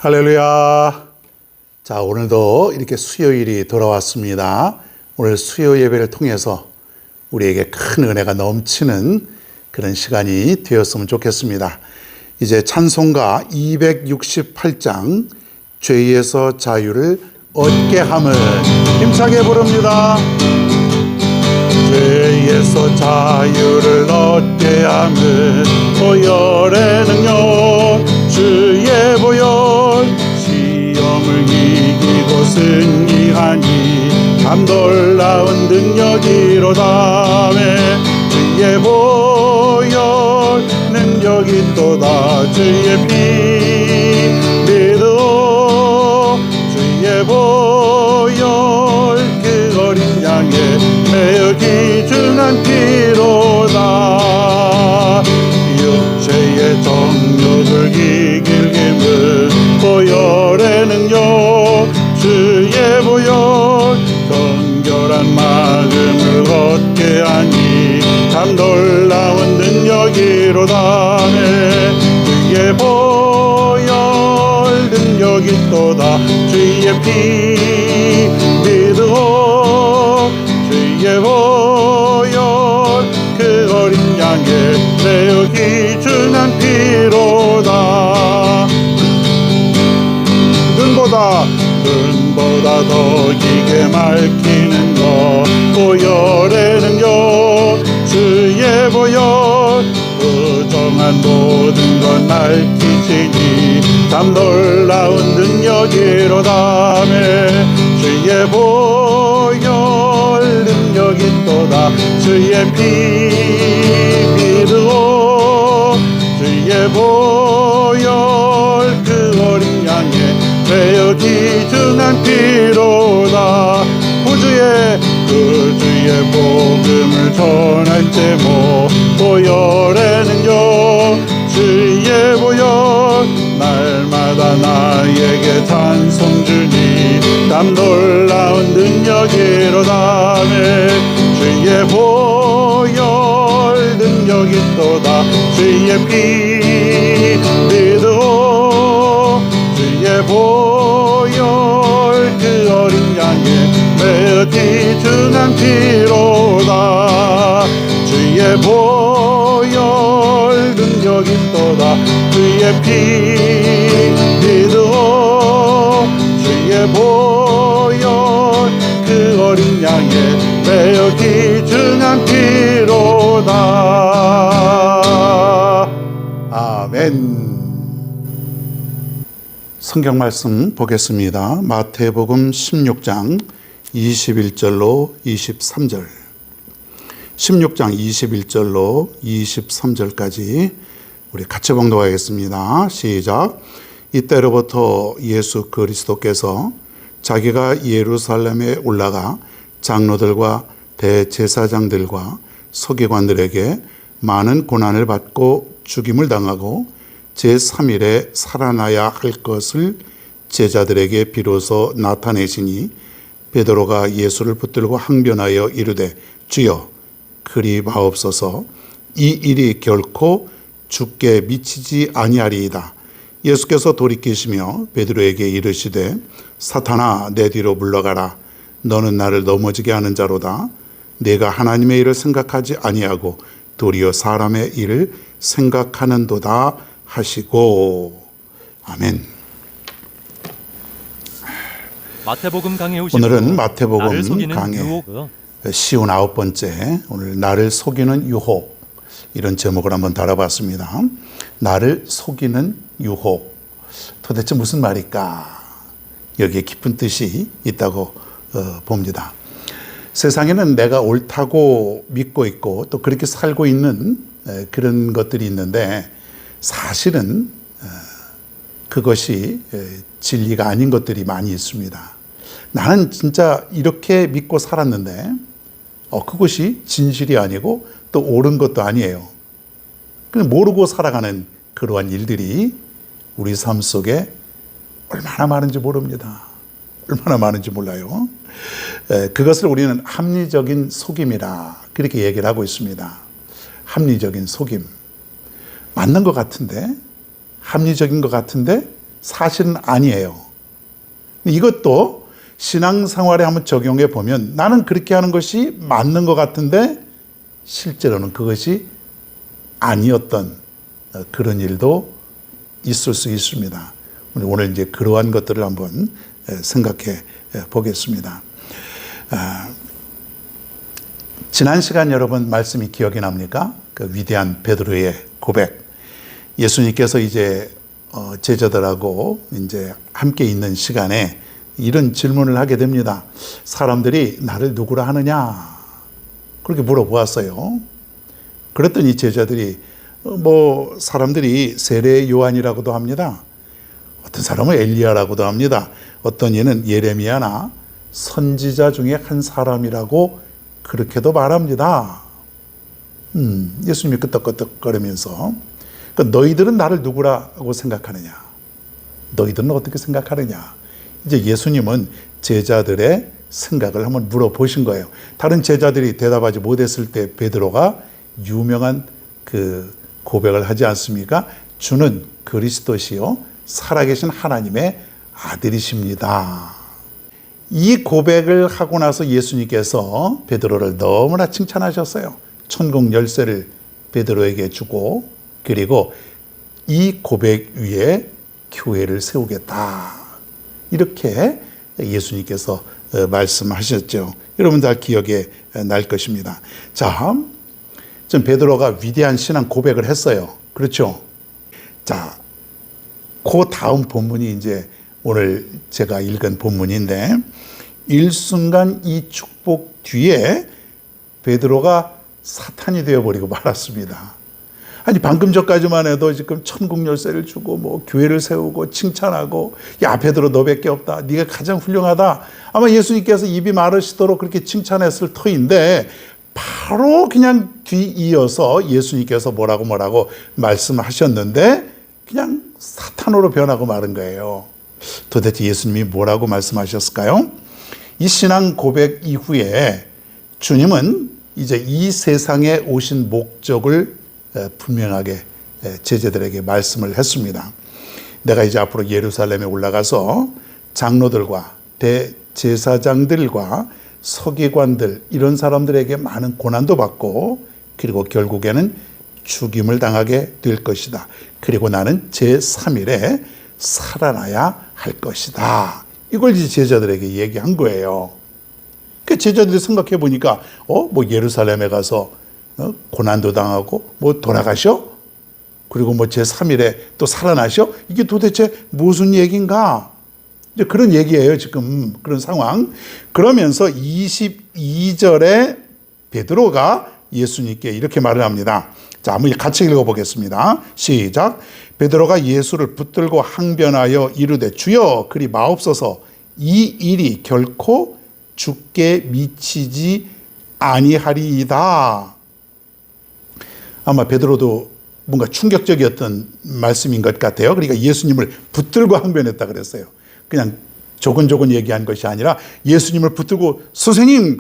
할렐루야. 자, 오늘도 이렇게 수요일이 돌아왔습니다. 오늘 수요 예배를 통해서 우리에게 큰 은혜가 넘치는 그런 시간이 되었으면 좋겠습니다. 이제 찬송가 268장 죄에서 자유를 얻게 함을 힘차게 부릅니다. 죄에서 자유를 얻게 함을 보혈의 능력 주의 보혈 시험을 이기고 승리하니 참 놀라운 능력이로다매 주의 보혈 능력이 있도다 주의 피 믿어 주의 보혈 그 어린 양의 매우 귀중한 피로다 육체의 정욕을 이길 힘을 보혈의 능력 주의 보혈 정결한 마음을 얻게 하니 참 놀라운 능력이로다네 주의 보혈 능력이 있도다 주의 피 믿어 주의 보혈 그 어린 양의 매우 귀중한 피로다 눈보다 더 기게 밝히는 것 보혈의 능력 주의 보혈 부정한 모든 것 밝히시니 참 놀라운 능력이로다매 주의 보혈 능력이 있도다 주의 피 믿어 주의 보혈 그 어린 양의 매우 귀중한 피로다 구주의 복음을 전할 제목 보혈의 능력 주의 보혈 날마다 나에게 찬송 주니 참 놀라운 능력이로다매 주의 보혈 능력이 있도다 주의 피 믿어 주의 보혈 그 어린 양의 매우 귀중한 피로다 주의 보혈 능력 있도다 주의 피 믿어 주의 보혈 그 어린 양의 매우 귀중한 피로다. 아멘. 성경 말씀 보겠습니다. 마태복음 16장 21절로 23절 16장 21절로 23절까지 우리 같이 봉독하겠습니다. 시작. 이때로부터 예수 그리스도께서 자기가 예루살렘에 올라가 장로들과 대제사장들과 서기관들에게 많은 고난을 받고 죽임을 당하고 제3일에 살아나야 할 것을 제자들에게 비로소 나타내시니 베드로가 예수를 붙들고 항변하여 이르되 주여 그리 마옵소서 이 일이 결코 주께 미치지 아니하리이다. 예수께서 돌이키시며 베드로에게 이르시되 사탄아 내 뒤로 물러가라 너는 나를 넘어지게 하는 자로다. 내가 하나님의 일을 생각하지 아니하고 도리어 사람의 일을 생각하는도다 하시고. 아멘. 마태복음 강해 오늘은 마태복음 강해 쉬운 9번째 오늘 나를 속이는 유혹 이런 제목을 한번 다뤄봤습니다. 나를 속이는 유혹 도대체 무슨 말일까? 여기에 깊은 뜻이 있다고 봅니다. 세상에는 내가 옳다고 믿고 있고 또 그렇게 살고 있는 그런 것들이 있는데 사실은 그것이 진리가 아닌 것들이 많이 있습니다. 나는 진짜 이렇게 믿고 살았는데 그것이 진실이 아니고 또 옳은 것도 아니에요. 그냥 모르고 살아가는 그러한 일들이 우리 삶 속에 얼마나 많은지 모릅니다. 얼마나 많은지 몰라요. 그것을 우리는 합리적인 속임이라 그렇게 얘기를 하고 있습니다. 합리적인 속임. 맞는 것 같은데, 합리적인 것 같은데 사실은 아니에요. 이것도 신앙생활에 한번 적용해 보면 나는 그렇게 하는 것이 맞는 것 같은데 실제로는 그것이 아니었던 그런 일도 있을 수 있습니다. 오늘 이제 그러한 것들을 한번 생각해 보겠습니다. 지난 시간 여러분 말씀이 기억이 납니까? 그 위대한 베드로의 고백. 예수님께서 이제 제자들하고 이제 함께 있는 시간에 이런 질문을 하게 됩니다. 사람들이 나를 누구라 하느냐? 그렇게 물어보았어요. 그랬더니 제자들이 사람들이 세례 요한이라고도 합니다. 어떤 사람은 엘리야라고도 합니다. 어떤 이는 예레미야나 선지자 중에 한 사람이라고 그렇게도 말합니다. 예수님이 끄떡끄떡거리면서 너희들은 나를 누구라고 생각하느냐? 너희들은 어떻게 생각하느냐? 이제 예수님은 제자들의 생각을 한번 물어보신 거예요. 다른 제자들이 대답하지 못했을 때 베드로가 유명한 그 고백을 하지 않습니까? 주는 그리스도시요 살아계신 하나님의 아들이십니다. 이 고백을 하고 나서 예수님께서 베드로를 너무나 칭찬하셨어요. 천국 열쇠를 베드로에게 주고 그리고 이 고백 위에 교회를 세우겠다. 이렇게 예수님께서 말씀하셨죠. 여러분 다 기억에 날 것입니다. 자, 전 베드로가 위대한 신앙 고백을 했어요. 그렇죠? 자, 그 다음 본문이 이제 오늘 제가 읽은 본문인데 일순간 이 축복 뒤에 베드로가 사탄이 되어버리고 말았습니다. 아니 방금 전까지만 해도 지금 천국 열쇠를 주고 교회를 세우고 칭찬하고 야 베드로 너밖에 없다. 네가 가장 훌륭하다. 아마 예수님께서 입이 마르시도록 그렇게 칭찬했을 터인데 바로 그냥 뒤이어서 예수님께서 뭐라고 말씀하셨는데 그냥 사탄으로 변하고 마른 거예요. 도대체 예수님이 뭐라고 말씀하셨을까요? 이 신앙 고백 이후에 주님은 이제 이 세상에 오신 목적을 분명하게 제자들에게 말씀을 했습니다. 내가 이제 앞으로 예루살렘에 올라가서 장로들과 대제사장들과 서기관들 이런 사람들에게 많은 고난도 받고 그리고 결국에는 죽임을 당하게 될 것이다. 그리고 나는 제3일에 살아나야 할 것이다. 이걸 이제 제자들에게 얘기한 거예요. 그 제자들이 생각해 보니까 예루살렘에 가서 고난도 당하고 돌아가셔? 그리고 제3일에 또 살아나셔? 이게 도대체 무슨 얘기인가? 이제 그런 얘기예요, 지금. 그런 상황. 그러면서 22절에 베드로가 예수님께 이렇게 말을 합니다. 자, 한번 같이 읽어보겠습니다. 시작. 베드로가 예수를 붙들고 항변하여 이르되 주여 그리 마옵소서 이 일이 결코 죽게 미치지 아니하리이다. 아마 베드로도 뭔가 충격적이었던 말씀인 것 같아요. 그러니까 예수님을 붙들고 항변했다 그랬어요. 그냥 조근조근 얘기한 것이 아니라 예수님을 붙들고 선생님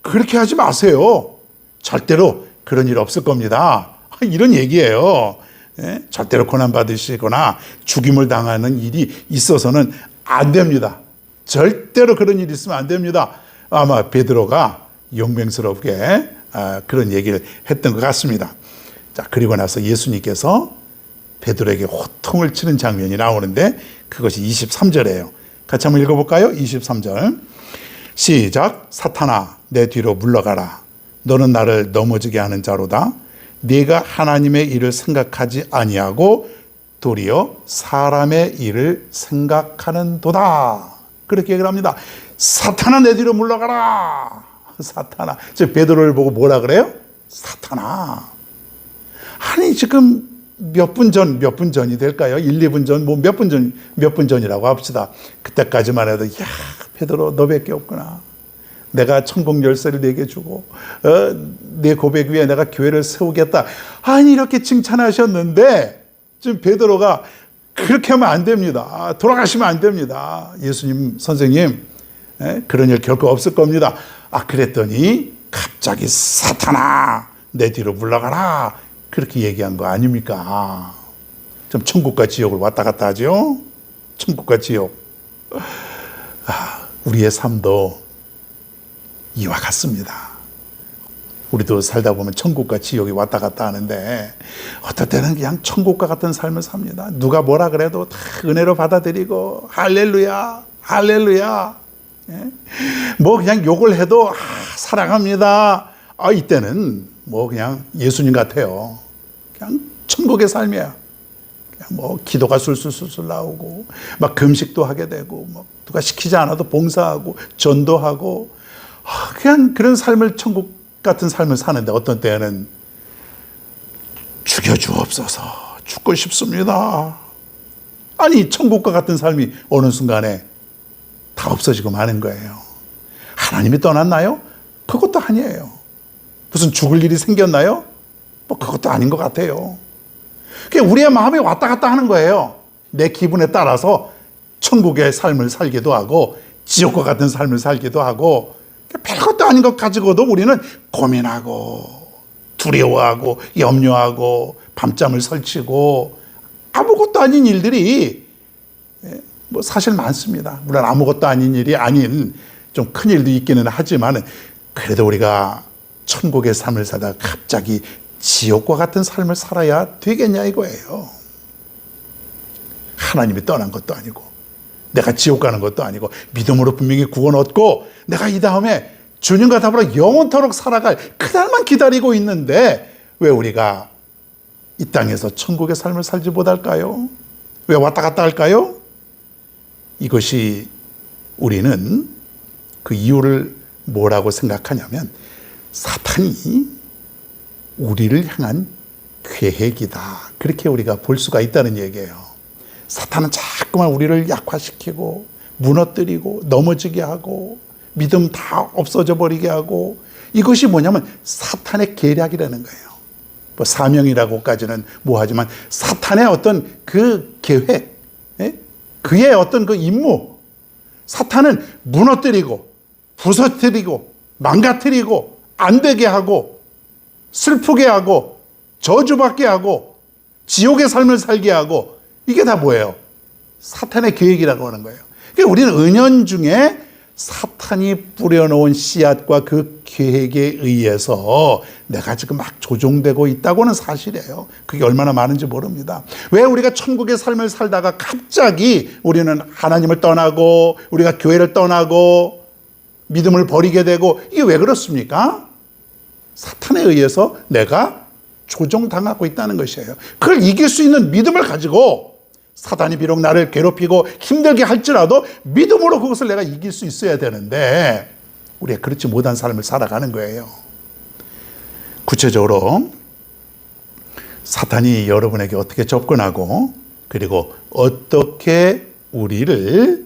그렇게 하지 마세요. 절대로 그런 일 없을 겁니다. 이런 얘기예요. 절대로 고난받으시거나 죽임을 당하는 일이 있어서는 안 됩니다. 절대로 그런 일이 있으면 안 됩니다. 아마 베드로가 용맹스럽게 그런 얘기를 했던 것 같습니다. 자, 그리고 나서 예수님께서 베드로에게 호통을 치는 장면이 나오는데 그것이 23절이에요. 같이 한번 읽어볼까요? 23절. 시작. 사탄아 내 뒤로 물러가라. 너는 나를 넘어지게 하는 자로다. 네가 하나님의 일을 생각하지 아니하고 도리어 사람의 일을 생각하는도다. 그렇게 얘기를 합니다. 사탄아 내 뒤로 물러가라. 사탄아. 저 베드로를 보고 뭐라 그래요? 사탄아. 아니 지금 몇 분 전이 될까요? 1, 2분 전, 몇 분 전이라고 합시다. 그때까지만 해도 야 베드로 너밖에 없구나. 내가 천국 열쇠를 내게 주고 내 고백 위에 내가 교회를 세우겠다. 아니 이렇게 칭찬하셨는데 지금 베드로가 그렇게 하면 안 됩니다. 돌아가시면 안 됩니다. 예수님 선생님 그런 일 결코 없을 겁니다. 그랬더니 갑자기 사탄아 내 뒤로 물러가라. 그렇게 얘기한 거 아닙니까? 좀 천국과 지옥을 왔다 갔다 하죠. 천국과 지옥. 우리의 삶도 이와 같습니다. 우리도 살다 보면 천국과 지옥이 왔다 갔다 하는데 어떨 때는 그냥 천국과 같은 삶을 삽니다. 누가 뭐라 그래도 다 은혜로 받아들이고 할렐루야 할렐루야. 뭐 그냥 욕을 해도 사랑합니다. 이때는 뭐 그냥 예수님 같아요. 그냥 천국의 삶이야. 그냥 뭐 기도가 술술술술 나오고 막 금식도 하게 되고 뭐 누가 시키지 않아도 봉사하고 전도하고 그냥 그런 삶을 천국 같은 삶을 사는데 어떤 때는 죽여주옵소서 죽고 싶습니다. 아니 천국과 같은 삶이 어느 순간에 다 없어지고 마는 거예요. 하나님이 떠났나요? 그것도 아니에요. 무슨 죽을 일이 생겼나요? 뭐 그것도 아닌 것 같아요. 그냥 우리의 마음이 왔다 갔다 하는 거예요. 내 기분에 따라서 천국의 삶을 살기도 하고 지옥과 같은 삶을 살기도 하고 별것도 아닌 것 가지고도 우리는 고민하고 두려워하고 염려하고 밤잠을 설치고 아무것도 아닌 일들이 뭐 사실 많습니다. 물론 아무것도 아닌 일이 아닌 좀 큰 일도 있기는 하지만 그래도 우리가 천국의 삶을 살다가 갑자기 지옥과 같은 삶을 살아야 되겠냐 이거예요. 하나님이 떠난 것도 아니고 내가 지옥 가는 것도 아니고 믿음으로 분명히 구원 얻고 내가 이 다음에 주님과 더불어 영원토록 살아갈 그날만 기다리고 있는데 왜 우리가 이 땅에서 천국의 삶을 살지 못할까요? 왜 왔다 갔다 할까요? 이것이 우리는 그 이유를 뭐라고 생각하냐면 사탄이 우리를 향한 계획이다. 그렇게 우리가 볼 수가 있다는 얘기예요. 사탄은 자꾸만 우리를 약화시키고 무너뜨리고 넘어지게 하고 믿음 다 없어져 버리게 하고 이것이 뭐냐면 사탄의 계략이라는 거예요. 뭐 사명이라고까지는 뭐하지만 사탄의 어떤 그 계획, 그의 어떤 그 임무, 사탄은 무너뜨리고 부서뜨리고 망가뜨리고 안 되게 하고 슬프게 하고 저주받게 하고 지옥의 삶을 살게 하고 이게 다 뭐예요? 사탄의 계획이라고 하는 거예요. 그러니까 우리는 은연중에 사탄이 뿌려놓은 씨앗과 그 계획에 의해서 내가 지금 막 조종되고 있다고는 사실이에요. 그게 얼마나 많은지 모릅니다. 왜 우리가 천국의 삶을 살다가 갑자기 우리는 하나님을 떠나고 우리가 교회를 떠나고 믿음을 버리게 되고 이게 왜 그렇습니까? 사탄에 의해서 내가 조종당하고 있다는 것이에요. 그걸 이길 수 있는 믿음을 가지고 사단이 비록 나를 괴롭히고 힘들게 할지라도 믿음으로 그것을 내가 이길 수 있어야 되는데 우리가 그렇지 못한 삶을 살아가는 거예요. 구체적으로 사탄이 여러분에게 어떻게 접근하고 그리고 어떻게 우리를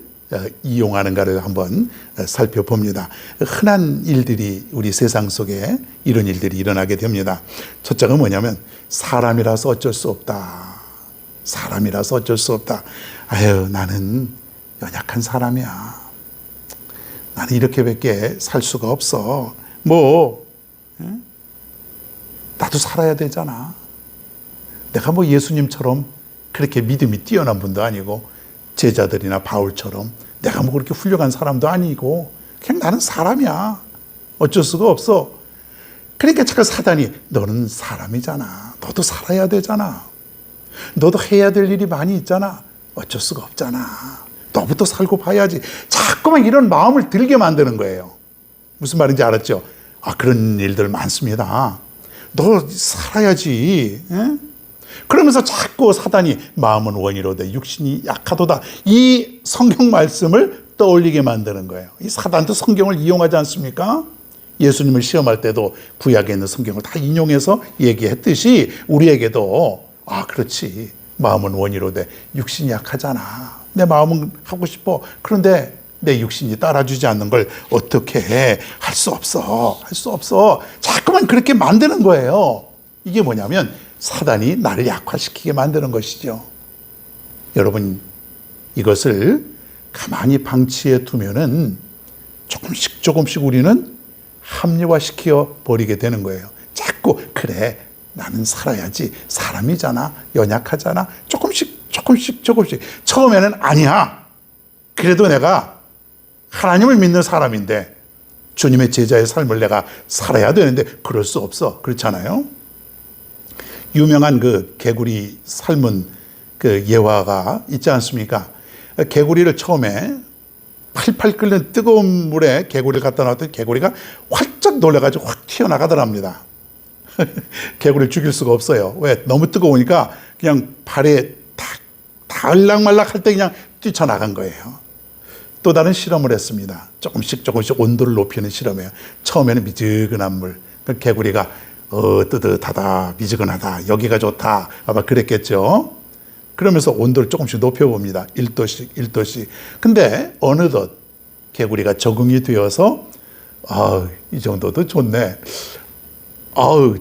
이용하는가를 한번 살펴봅니다. 흔한 일들이 우리 세상 속에 이런 일들이 일어나게 됩니다. 첫째가 뭐냐면 사람이라서 어쩔 수 없다. 사람이라서 어쩔 수 없다. 아유, 나는 연약한 사람이야. 나는 이렇게밖에 살 수가 없어. 나도 살아야 되잖아. 내가 뭐 예수님처럼 그렇게 믿음이 뛰어난 분도 아니고 제자들이나 바울처럼 내가 뭐 그렇게 훌륭한 사람도 아니고 그냥 나는 사람이야. 어쩔 수가 없어. 그러니까 자꾸 사단이 너는 사람이잖아. 너도 살아야 되잖아. 너도 해야 될 일이 많이 있잖아. 어쩔 수가 없잖아. 너부터 살고 봐야지. 자꾸만 이런 마음을 들게 만드는 거예요. 무슨 말인지 알았죠? 그런 일들 많습니다. 너 살아야지. 그러면서 자꾸 사단이 마음은 원이로되 육신이 약하도다. 이 성경 말씀을 떠올리게 만드는 거예요. 이 사단도 성경을 이용하지 않습니까? 예수님을 시험할 때도 구약에 있는 성경을 다 인용해서 얘기했듯이 우리에게도 그렇지. 마음은 원이로되 육신이 약하잖아. 내 마음은 하고 싶어. 그런데 내 육신이 따라주지 않는 걸 어떻게 해? 할 수 없어. 할 수 없어. 자꾸만 그렇게 만드는 거예요. 이게 뭐냐면 사단이 나를 약화시키게 만드는 것이죠. 여러분, 이것을 가만히 방치해 두면은 조금씩 우리는 합리화시켜 버리게 되는 거예요. 자꾸 그래. 나는 살아야지. 사람이잖아. 연약하잖아. 조금씩 조금씩 처음에는 아니야. 그래도 내가 하나님을 믿는 사람인데 주님의 제자의 삶을 내가 살아야 되는데 그럴 수 없어. 그렇잖아요. 유명한 그 개구리 삶은 그 예화가 있지 않습니까? 개구리를 처음에 팔팔 끓는 뜨거운 물에 개구리를 갖다 놨더니 개구리가 활짝 놀라가지고 확 튀어나가더랍니다. 개구리를 죽일 수가 없어요. 왜? 너무 뜨거우니까 그냥 발에 달락말락 할 때 그냥 뛰쳐나간 거예요. 또 다른 실험을 했습니다. 조금씩 온도를 높이는 실험이에요. 처음에는 미지근한 물. 그 개구리가 뜨뜻하다, 미지근하다, 여기가 좋다 아마 그랬겠죠. 그러면서 온도를 조금씩 높여봅니다. 1도씩. 근데 어느덧 개구리가 적응이 되어서 이 정도도 좋네.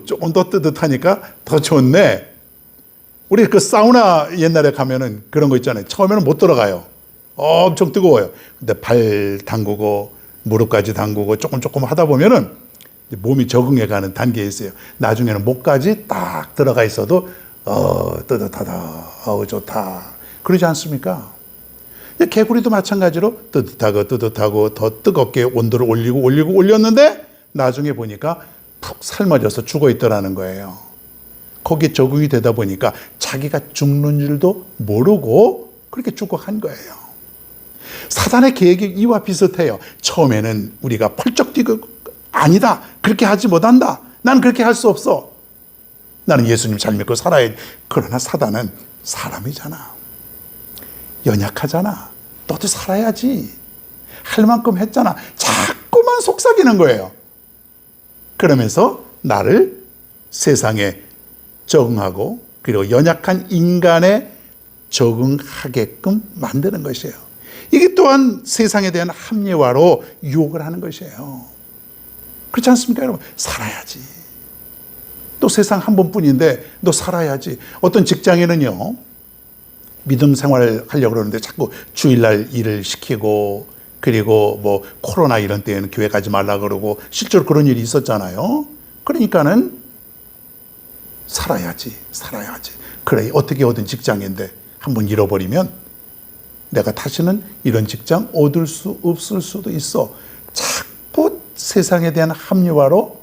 조금 더 뜨뜻하니까 더 좋네. 우리 그 사우나 옛날에 가면은 그런 거 있잖아요. 처음에는 못 들어가요. 엄청 뜨거워요. 근데 발 담그고 무릎까지 담그고 조금 하다 보면은 몸이 적응해가는 단계에 있어요. 나중에는 목까지 딱 들어가 있어도 뜨뜻하다, 좋다. 그러지 않습니까? 개구리도 마찬가지로 뜨뜻하고 더 뜨겁게 온도를 올렸는데 나중에 보니까 푹 삶아져서 죽어 있더라는 거예요. 거기에 적응이 되다 보니까 자기가 죽는 줄도 모르고 그렇게 죽어간 거예요. 사단의 계획이 이와 비슷해요. 처음에는 우리가 펄쩍 뛰고 아니다, 그렇게 하지 못한다, 나는 그렇게 할 수 없어, 나는 예수님 잘 믿고 살아야 돼. 그러나 사단은 사람이잖아, 연약하잖아, 너도 살아야지, 할 만큼 했잖아, 자꾸만 속삭이는 거예요. 그러면서 나를 세상에 적응하고 그리고 연약한 인간에 적응하게끔 만드는 것이에요. 이게 또한 세상에 대한 합리화로 유혹을 하는 것이에요. 그렇지 않습니까, 여러분? 살아야지. 또 세상 한 번뿐인데 너 살아야지. 어떤 직장에는요, 믿음 생활을 하려고 그러는데 자꾸 주일날 일을 시키고, 그리고 뭐 코로나 이런 때에는 교회 가지 말라 그러고, 실제로 그런 일이 있었잖아요. 그러니까는 살아야지. 그래, 어떻게 얻은 직장인데 한번 잃어버리면 내가 다시는 이런 직장 얻을 수 없을 수도 있어. 자꾸 세상에 대한 합리화로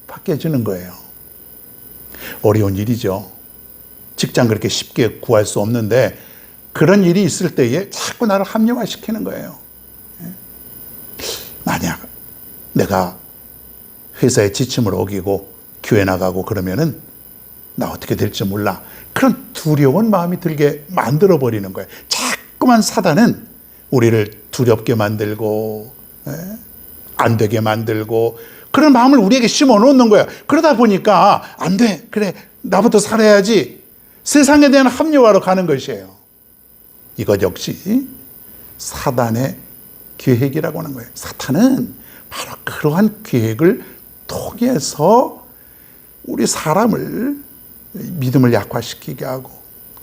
바뀌어지는 거예요. 어려운 일이죠. 직장 그렇게 쉽게 구할 수 없는데 그런 일이 있을 때에 자꾸 나를 합리화시키는 거예요. 만약 내가 회사의 지침을 어기고 교회 나가고 그러면은 나 어떻게 될지 몰라. 그런 두려운 마음이 들게 만들어버리는 거예요. 자꾸만 사단은 우리를 두렵게 만들고 안 되게 만들고 그런 마음을 우리에게 심어 놓는 거예요. 그러다 보니까 안 돼, 그래, 나부터 살아야지, 세상에 대한 합리화로 가는 것이에요. 이것 역시 사단의 계획이라고 하는 거예요. 사탄은 바로 그러한 계획을 통해서 우리 사람을 믿음을 약화시키게 하고,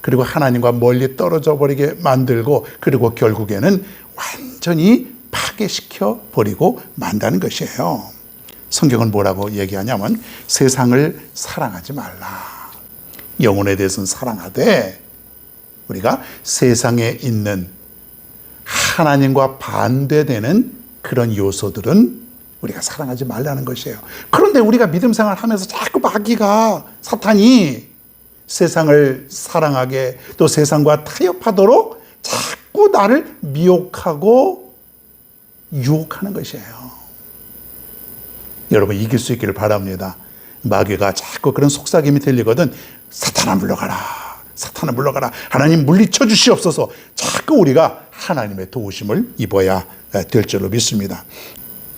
그리고 하나님과 멀리 떨어져 버리게 만들고, 그리고 결국에는 완전히 파괴시켜 버리고 만다는 것이에요. 성경은 뭐라고 얘기하냐면 세상을 사랑하지 말라. 영혼에 대해서는 사랑하되 우리가 세상에 있는 하나님과 반대되는 그런 요소들은 우리가 사랑하지 말라는 것이에요. 그런데 우리가 믿음 생활 하면서 자꾸 마귀가, 사탄이 세상을 사랑하게, 또 세상과 타협하도록 자꾸 나를 미혹하고 유혹하는 것이에요. 여러분, 이길 수 있기를 바랍니다. 마귀가 자꾸 그런 속삭임이 들리거든. 사탄아 물러가라, 사탄아 물러가라, 하나님 물리쳐 주시옵소서. 자꾸 우리가 하나님의 도우심을 입어야 될 줄로 믿습니다.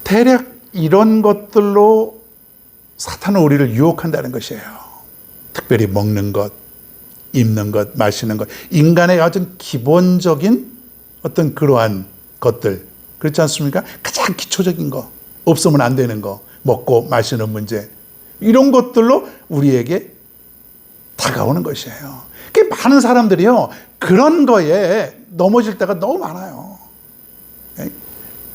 대략 이런 것들로 사탄은 우리를 유혹한다는 것이에요. 특별히 먹는 것, 입는 것, 마시는 것, 인간의 아주 기본적인 어떤 그러한 것들, 그렇지 않습니까? 가장 기초적인 거, 없으면 안 되는 거, 먹고 마시는 문제, 이런 것들로 우리에게 다가오는 것이에요. 많은 사람들이요, 그런 거에 넘어질 때가 너무 많아요.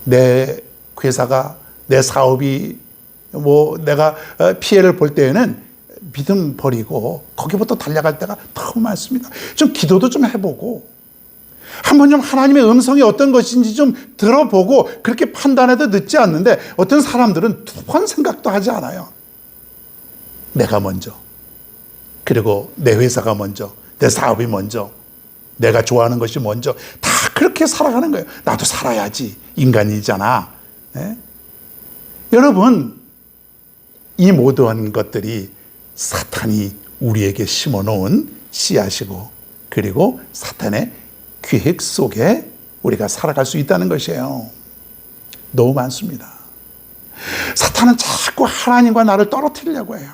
내 회사가, 내 사업이, 내가 피해를 볼 때에는 믿음 버리고 거기부터 달려갈 때가 너무 많습니다. 좀 기도도 좀 해보고 한번 좀 하나님의 음성이 어떤 것인지 좀 들어보고 그렇게 판단해도 늦지 않는데 어떤 사람들은 두 번 생각도 하지 않아요. 내가 먼저, 그리고 내 회사가 먼저, 내 사업이 먼저, 내가 좋아하는 것이 먼저, 다 그렇게 살아가는 거예요. 나도 살아야지, 인간이잖아. 네? 여러분, 이 모든 것들이 사탄이 우리에게 심어놓은 씨앗이고, 그리고 사탄의 계획 속에 우리가 살아갈 수 있다는 것이에요. 너무 많습니다. 사탄은 자꾸 하나님과 나를 떨어뜨리려고 해요.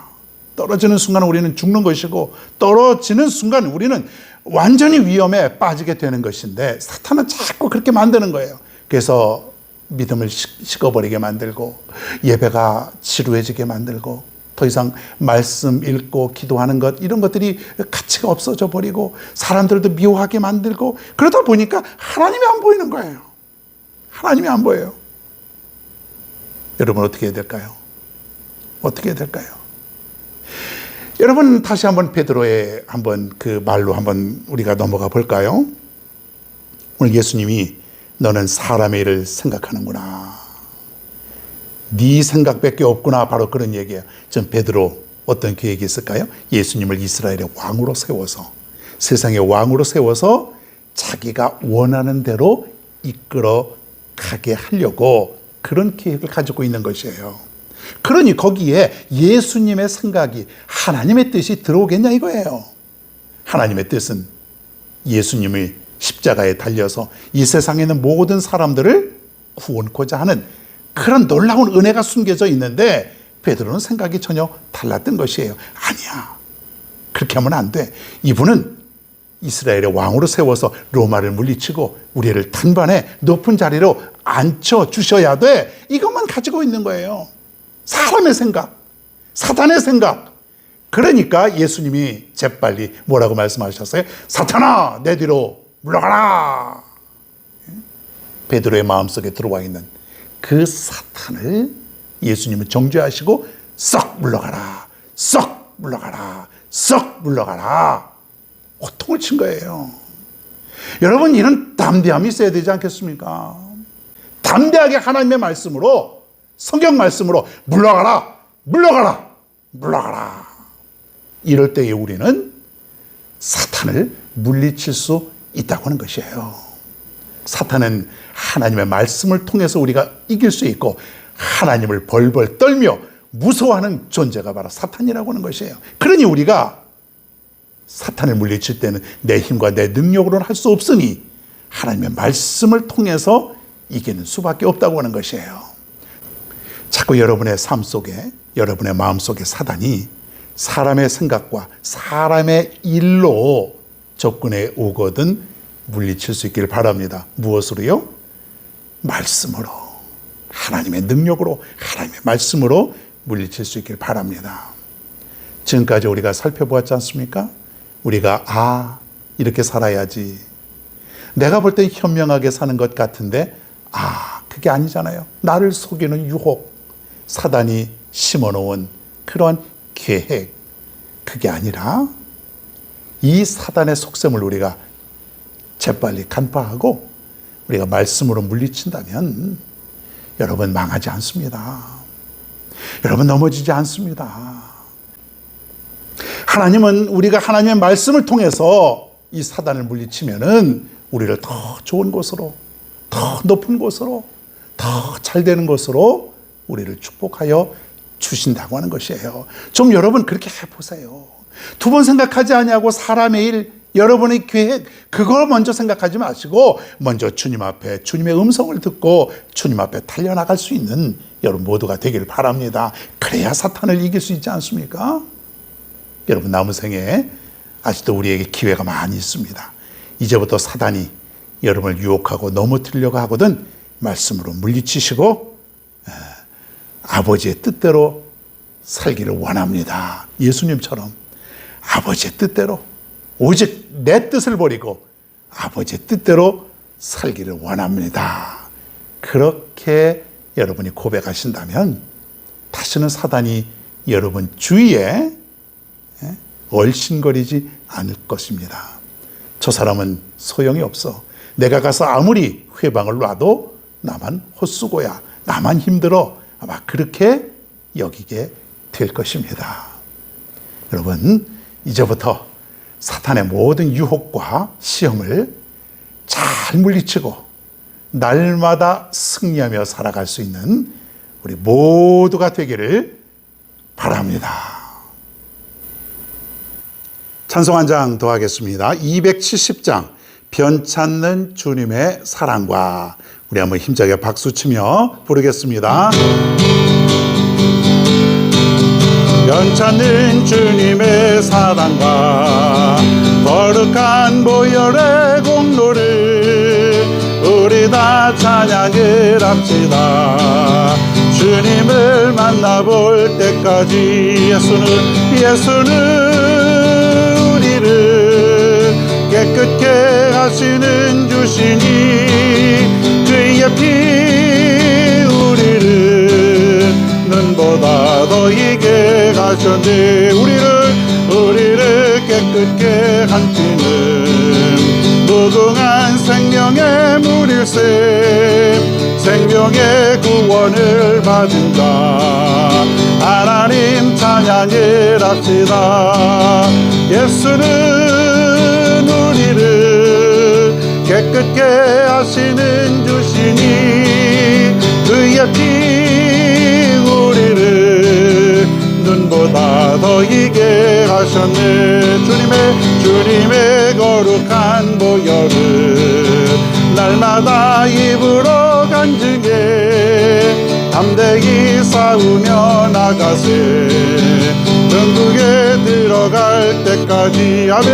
떨어지는 순간 우리는 죽는 것이고, 떨어지는 순간 우리는 완전히 위험에 빠지게 되는 것인데, 사탄은 자꾸 그렇게 만드는 거예요. 그래서 믿음을 식어버리게 만들고, 예배가 지루해지게 만들고, 더 이상 말씀 읽고 기도하는 것, 이런 것들이 가치가 없어져 버리고, 사람들도 미워하게 만들고, 그러다 보니까 하나님이 안 보이는 거예요. 하나님이 안 보여요. 여러분, 어떻게 해야 될까요? 어떻게 해야 될까요? 여러분, 다시 한번 베드로의 한번 그 말로 한번 우리가 넘어가 볼까요? 오늘 예수님이 너는 사람의 일을 생각하는구나, 네 생각밖에 없구나, 바로 그런 얘기예요. 전 베드로 어떤 계획이 있을까요? 예수님을 이스라엘의 왕으로 세워서, 세상의 왕으로 세워서 자기가 원하는 대로 이끌어 가게 하려고 그런 계획을 가지고 있는 것이에요. 그러니 거기에 예수님의 생각이, 하나님의 뜻이 들어오겠냐 이거예요. 하나님의 뜻은 예수님이 십자가에 달려서 이 세상에 있는 모든 사람들을 구원코자 하는 그런 놀라운 은혜가 숨겨져 있는데, 베드로는 생각이 전혀 달랐던 것이에요. 아니야, 그렇게 하면 안 돼. 이분은 이스라엘의 왕으로 세워서 로마를 물리치고 우리를 단번에 높은 자리로 앉혀주셔야 돼. 이것만 가지고 있는 거예요. 사람의 생각, 사탄의 생각. 그러니까 예수님이 재빨리 뭐라고 말씀하셨어요? 사탄아, 내 뒤로 물러가라. 베드로의 마음속에 들어와 있는 그 사탄을 예수님은 정죄하시고 썩 물러가라, 썩 물러가라, 썩 물러가라, 호통을 친 거예요. 여러분, 이런 담대함이 있어야 되지 않겠습니까? 담대하게 하나님의 말씀으로, 성경 말씀으로 물러가라, 물러가라, 물러가라. 이럴 때에 우리는 사탄을 물리칠 수 있다고 하는 것이에요. 사탄은 하나님의 말씀을 통해서 우리가 이길 수 있고, 하나님을 벌벌 떨며 무서워하는 존재가 바로 사탄이라고 하는 것이에요. 그러니 우리가 사탄을 물리칠 때는 내 힘과 내 능력으로는 할 수 없으니 하나님의 말씀을 통해서 이기는 수밖에 없다고 하는 것이에요. 자꾸 여러분의 삶 속에, 여러분의 마음 속에 사단이 사람의 생각과 사람의 일로 접근해 오거든 물리칠 수 있기를 바랍니다. 무엇으로요? 말씀으로, 하나님의 능력으로, 하나님의 말씀으로 물리칠 수 있기를 바랍니다. 지금까지 우리가 살펴보았지 않습니까? 우리가 이렇게 살아야지, 내가 볼 땐 현명하게 사는 것 같은데 그게 아니잖아요. 나를 속이는 유혹, 사단이 심어놓은 그런 계획, 그게 아니라 이 사단의 속셈을 우리가 재빨리 간파하고 우리가 말씀으로 물리친다면 여러분 망하지 않습니다. 여러분 넘어지지 않습니다. 하나님은 우리가 하나님의 말씀을 통해서 이 사단을 물리치면은 우리를 더 좋은 곳으로, 더 높은 곳으로, 더 잘 되는 곳으로 우리를 축복하여 주신다고 하는 것이에요. 좀 여러분 그렇게 해보세요. 두 번 생각하지 아니하고 사람의 일, 여러분의 계획, 그걸 먼저 생각하지 마시고 먼저 주님 앞에 주님의 음성을 듣고 주님 앞에 달려나갈 수 있는 여러분 모두가 되기를 바랍니다. 그래야 사탄을 이길 수 있지 않습니까? 여러분, 남은 생에 아직도 우리에게 기회가 많이 있습니다. 이제부터 사단이 여러분을 유혹하고 넘어뜨리려고 하거든 말씀으로 물리치시고 아버지의 뜻대로 살기를 원합니다. 예수님처럼 아버지의 뜻대로, 오직 내 뜻을 버리고 아버지의 뜻대로 살기를 원합니다. 그렇게 여러분이 고백하신다면 다시는 사단이 여러분 주위에 얼씬거리지 않을 것입니다. 저 사람은 소용이 없어. 내가 가서 아무리 회방을 놔도 나만 헛수고야. 나만 힘들어. 아마 그렇게 여기게 될 것입니다. 여러분, 이제부터 사탄의 모든 유혹과 시험을 잘 물리치고 날마다 승리하며 살아갈 수 있는 우리 모두가 되기를 바랍니다. 찬송 한 장 더 하겠습니다. 270장 변찮는 주님의 사랑과, 우리 한번 힘차게 박수치며 부르겠습니다. 변찮는 주님의 사랑과 거룩한 보혈의 공로를 우리 다 찬양을 합시다. 주님을 만나볼 때까지 예수는 우리를 깨끗게 하시는 주시니 그의 피 우리를 눈보다 더 이게 하셨네. 우리를 깨끗게 한 피는 무궁한 생명의 물일세 생명의 구원을 받은 자 하나님 찬양을 합시다. 예수는 우리를 깨끗게 하시는 주시니 그의 피 우리를 눈보다 더 이게 하셨네. 주님의 거룩한 보혈을 날마다 입으로 간증해 담대히 싸우며 나가세 천국에 들어갈 때까지. 아멘.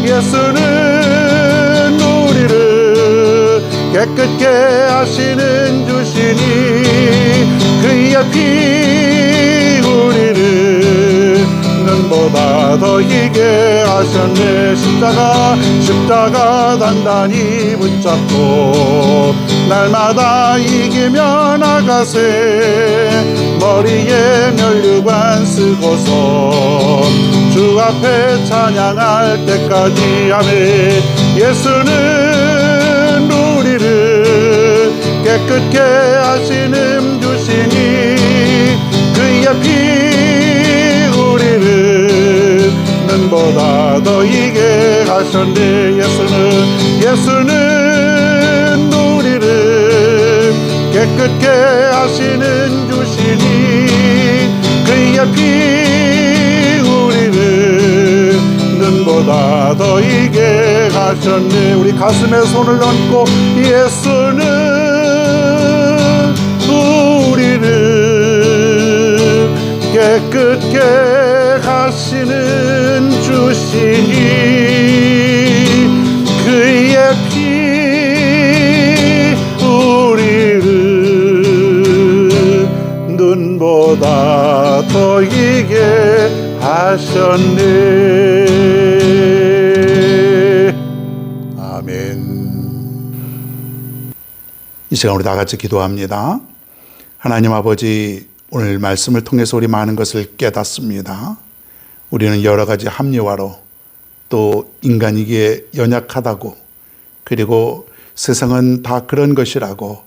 예수는 우리를 깨끗게 하시는 주시니 그의 피 우리를 눈보다 더 희게 하셨네. 십자가 단단히 붙잡고 날마다 이기며 나가세. 머리에 면류관 쓰고서 주 앞에 찬양할 때까지. 아멘. 예수는 우리를 깨끗게 하시는 주시니 그의 피 우리를 눈보다 더 이게 하셨네. 예수는 우리를 깨끗게 하시는 주시니 그의 피 우리를 눈보다 더 이게 하셨네. 우리 가슴에 손을 얹고 예수는 우리를 깨끗게 하시는 주시니 그의 피 우리를 눈보다 더 이게 하셨네. 아멘. 이 시간 우리 다 같이 기도합니다. 하나님 아버지, 오늘 말씀을 통해서 우리 많은 것을 깨닫습니다. 우리는 여러 가지 합리화로 또 인간이기에 연약하다고, 그리고 세상은 다 그런 것이라고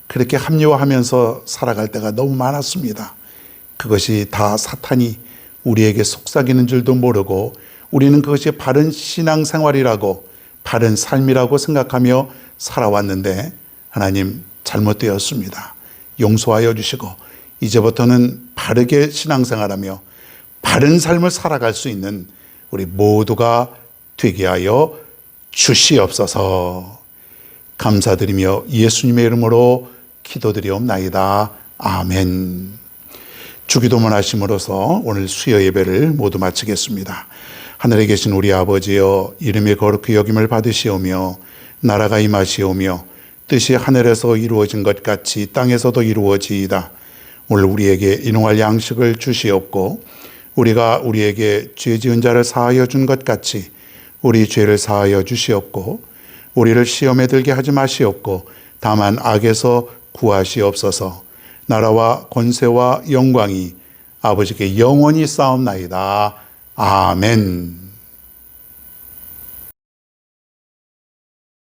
그렇게 합리화하면서 살아갈 때가 너무 많았습니다. 그것이 다 사탄이 우리에게 속삭이는 줄도 모르고 우리는 그것이 바른 신앙생활이라고 바른 삶이라고 생각하며 살아왔는데 하나님, 잘못되었습니다. 용서하여 주시고 이제부터는 바르게 신앙생활하며 바른 삶을 살아갈 수 있는 우리 모두가 되게 하여 주시옵소서. 감사드리며 예수님의 이름으로 기도드리옵나이다. 아멘. 주기도문 하심으로써 오늘 수요 예배를 모두 마치겠습니다. 하늘에 계신 우리 아버지여, 이름이 거룩히 여김을 받으시오며 나라가 임하시오며 뜻이 하늘에서 이루어진 것 같이 땅에서도 이루어지이다. 오늘 우리에게 일용할 양식을 주시옵고 우리가 우리에게 죄 지은 자를 사하여 준 것 같이 우리 죄를 사하여 주시옵고 우리를 시험에 들게 하지 마시옵고 다만 악에서 구하시옵소서. 나라와 권세와 영광이 아버지께 영원히 싸움나이다. 아멘.